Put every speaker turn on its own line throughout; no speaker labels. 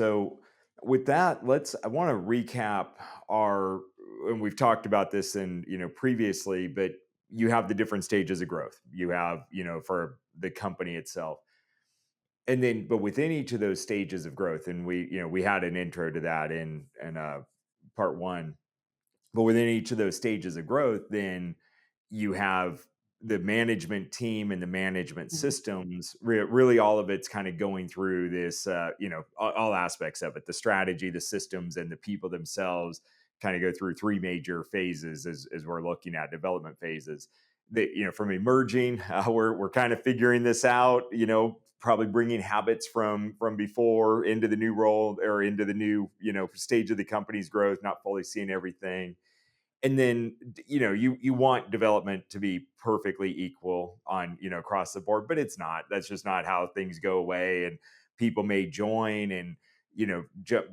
So with that, I want to recap our, and we've talked about this in, previously, but you have the different stages of growth. You have, for the company itself. And then, but within each of those stages of growth, and we had an intro to that in part one, but within each of those stages of growth, then you have the management team and the management
Mhm.
systems. Really, all of it's kind of going through this, all aspects of it: the strategy, the systems, and the people themselves. Kind of go through three major phases as we're looking at development phases. From emerging, we're kind of figuring this out. Probably bringing habits from before into the new role or into the new stage of the company's growth, not fully seeing everything. And then you want development to be perfectly equal on across the board, but it's not. That's just not how things go away. And people may join and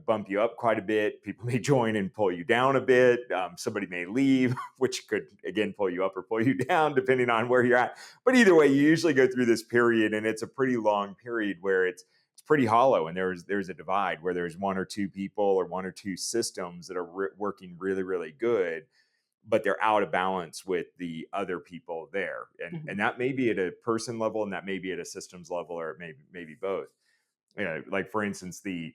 bump you up quite a bit. People may join and pull you down a bit. Somebody may leave, which could again pull you up or pull you down depending on where you're at. But either way, you usually go through this period, and it's a pretty long period where it's pretty hollow, and there's a divide where there's one or two people or one or two systems that are working really, really good, but they're out of balance with the other people there. And
Mhm.
that may be at a person level, and that may be at a systems level, or it may be both. Like for instance, the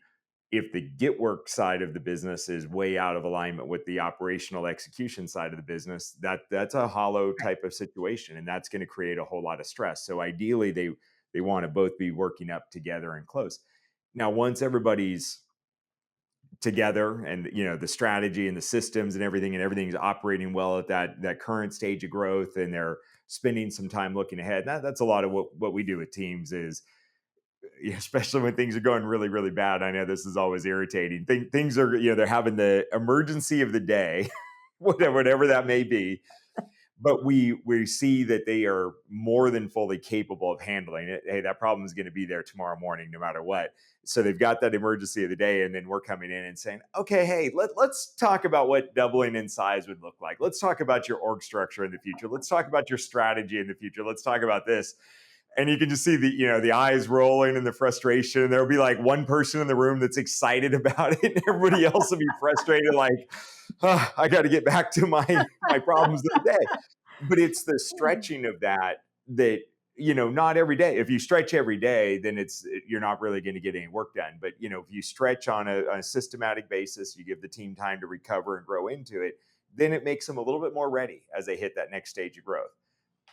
if the get work side of the business is way out of alignment with the operational execution side of the business, that's a hollow
Right.
type of situation, and that's going to create a whole lot of stress. So ideally, they want to both be working up together and close. Now, once everybody's together, and the strategy and the systems and everything's operating well at that current stage of growth, and they're spending some time looking ahead. That's a lot of what we do with teams is, especially when things are going really, really bad. I know this is always irritating. Things are, they're having the emergency of the day, whatever that may be, but we see that they are more than fully capable of handling it. Hey, that problem is going to be there tomorrow morning, no matter what. So they've got that emergency of the day, and then we're coming in and saying, okay, hey, let's talk about what doubling in size would look like. Let's talk about your org structure in the future. Let's talk about your strategy in the future. Let's talk about this. And you can just see the eyes rolling and the frustration. There'll be like one person in the room that's excited about it, and everybody else will be frustrated, like, oh, I got to get back to my problems of the day. But it's the stretching of that not every day. If you stretch every day, then you're not really going to get any work done. But if you stretch on a systematic basis, you give the team time to recover and grow into it, then it makes them a little bit more ready as they hit that next stage of growth.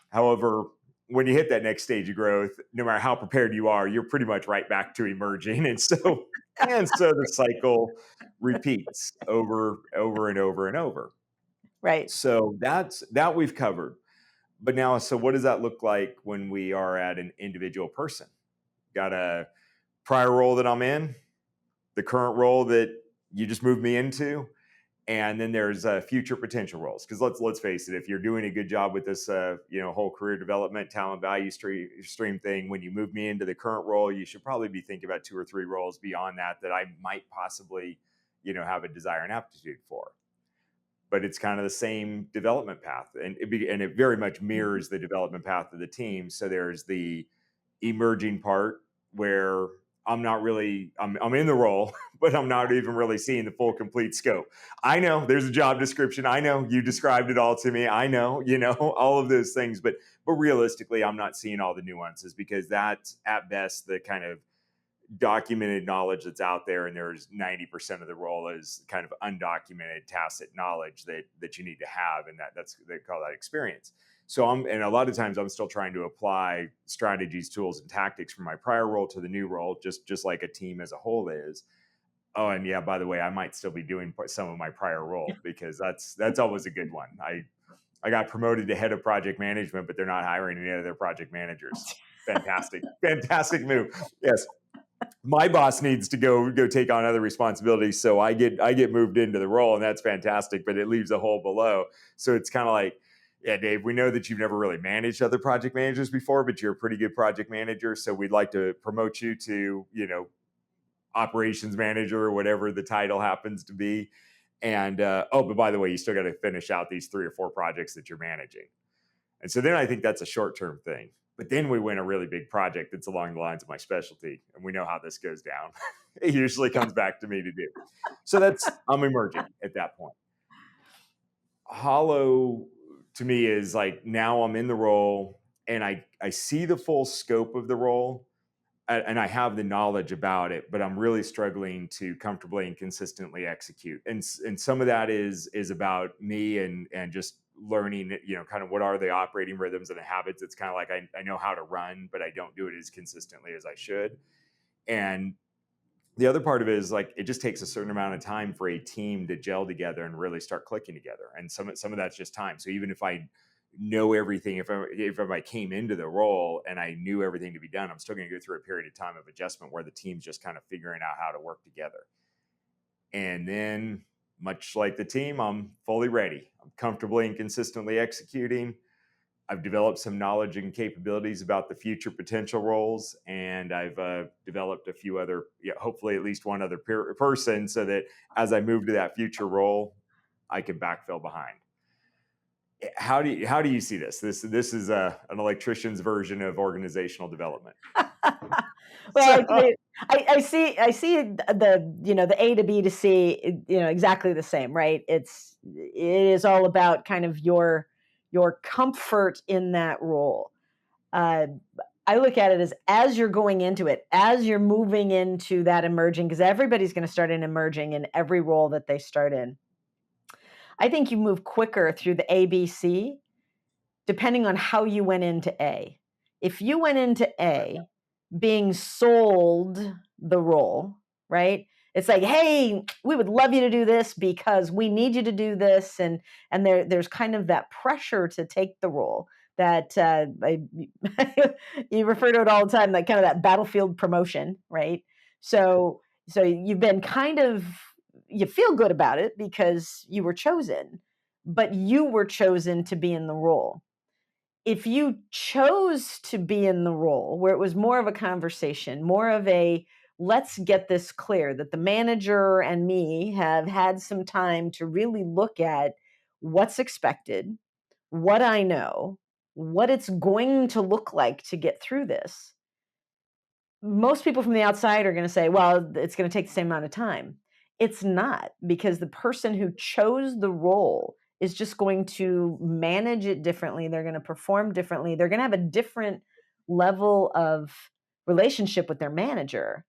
However, when you hit that next stage of growth, no matter how prepared you are, you're pretty much right back to emerging. And so the cycle repeats over and over and over.
Right.
So that we've covered. But now, so what does that look like when we are at an individual person? Got a prior role that I'm in, the current role that you just moved me into, and then there's future potential roles. Because let's face it, if you're doing a good job with this, whole career development, talent value stream thing, when you move me into the current role, you should probably be thinking about two or three roles beyond that I might possibly, have a desire and aptitude for. But it's kind of the same development path, and it very much
Mhm.
mirrors the development path of the team. So there's the emerging part where I'm in the role, but I'm not even really seeing the full complete scope. I know there's a job description. I know you described it all to me. I know, all of those things, but realistically, I'm not seeing all the nuances, because that's at best the kind of documented knowledge that's out there, and there's 90% of the role is kind of undocumented tacit knowledge that you need to have, and that's they call that experience. So and a lot of times I'm still trying to apply strategies, tools, and tactics from my prior role to the new role, just like a team as a whole is. Oh, and yeah, by the way, I might still be doing some of my prior role, because that's always a good one. I got promoted to head of project management, but they're not hiring any other project managers. Fantastic, fantastic move. Yes, my boss needs to go take on other responsibilities, so I get moved into the role, and that's fantastic, but it leaves a hole below. So it's kind of like, yeah, Dave, we know that you've never really managed other project managers before, but you're a pretty good project manager, so we'd like to promote you to operations manager, or whatever the title happens to be. And oh, but by the way, you still got to finish out these 3 or 4 projects that you're managing. And so then I think that's a short-term thing. But then we win a really big project that's along the lines of my specialty, and we know how this goes down. It usually comes back to me to do. So I'm emerging at that point. Hollow to me is like, now I'm in the role and I see the full scope of the role, and I have the knowledge about it, but I'm really struggling to comfortably and consistently execute. And some of that is about me and just learning, kind of what are the operating rhythms and the habits. It's kind of like I know how to run, but I don't do it as consistently as I should. And the other part of it is like, it just takes a certain amount of time for a team to gel together and really start clicking together. And some of that's just time. So even if I know everything, if I came into the role and I knew everything to be done, I'm still going to go through a period of time of adjustment where the team's just kind of figuring out how to work together. And then, much like the team, I'm fully ready. I'm comfortably and consistently executing. I've developed some knowledge and capabilities about the future potential roles, and I've developed a few other, hopefully at least one other person, so that as I move to that future role, I can backfill behind. How do you see this? This is an electrician's version of organizational development.
Well,
So,
I see the A to B to C, exactly the same, right? It is all about kind of your comfort in that role. Uh, I look at it as you're going into it, as you're moving into that emerging, because everybody's going to start in emerging in every role that they start in. I think you move quicker through the ABC depending on how you went into A. If you went into A being sold the role, right? It's like, hey, we would love you to do this because we need you to do this, and there's kind of that pressure to take the role that you refer to it all the time, like kind of that battlefield promotion, right? So you've been you feel good about it because you were chosen, but you were chosen to be in the role. If you chose to be in the role where it was more of a conversation, more of a let's get this clear, that the manager and me have had some time to really look at what's expected, what I know, what it's going to look like to get through this. Most people from the outside are going to say, well, it's going to take the same amount of time. It's not, because the person who chose the role is just going to manage it differently. They're going to perform differently. They're going to have a different level of relationship with their manager.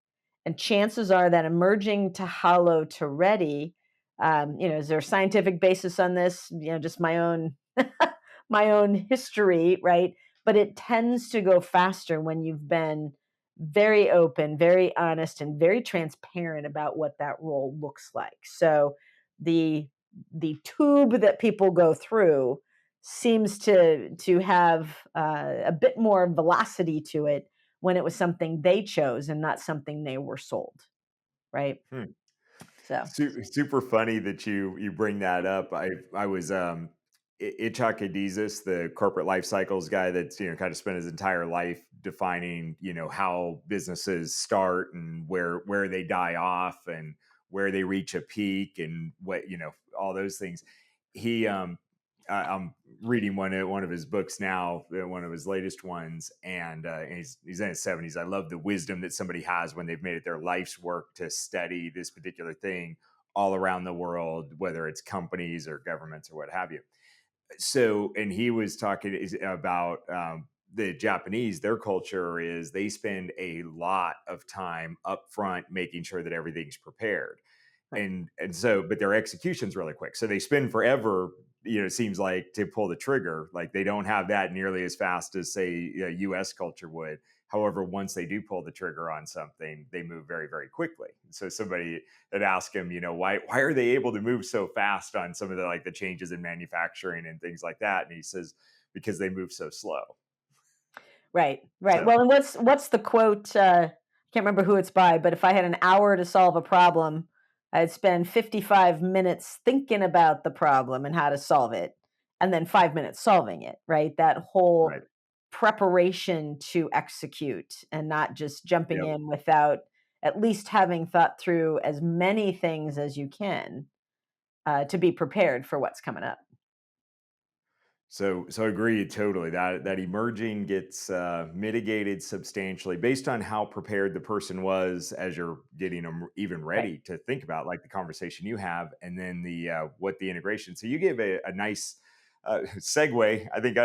And chances are that emerging to hollow to ready, is there a scientific basis on this? Just my own my own history, right? But it tends to go faster when you've been very open, very honest, and very transparent about what that role looks like. So the tube that people go through seems to have a bit more velocity to it when it was something they chose and not something they were sold, right?
hmm.
So
Super funny that you bring that up. I was Ichak Adizes, the corporate life cycles guy that's kind of spent his entire life defining how businesses start and where they die off and where they reach a peak and what all those things. He I'm reading one of his books now, one of his latest ones, and he's in his 70s. I love the wisdom that somebody has when they've made it their life's work to study this particular thing all around the world, whether it's companies or governments or what have you. So, and he was talking about the Japanese. Their culture is they spend a lot of time up front making sure that everything's prepared,
right.
and so, but their execution's really quick. So they spend forever. It seems like, to pull the trigger. Like, they don't have that nearly as fast as, say, U.S. culture would. However, once they do pull the trigger on something, they move very, very quickly. So somebody that asked him, why are they able to move so fast on some of the changes in manufacturing and things like that? And he says, because they move so slow.
Right, right.
So
Well, and what's the quote? I can't remember who it's by, but if I had an hour to solve a problem, I'd spend 55 minutes thinking about the problem and how to solve it, and then 5 minutes solving it. Right, that whole
right,
preparation to execute, and not just jumping
yep.
in without at least having thought through as many things as you can to be prepared for what's coming up.
So agreed totally. That emerging gets mitigated substantially based on how prepared the person was as you're getting them even
Right.
ready to think about, like the conversation you have, and then the what the integration. So you gave a nice segue, I think,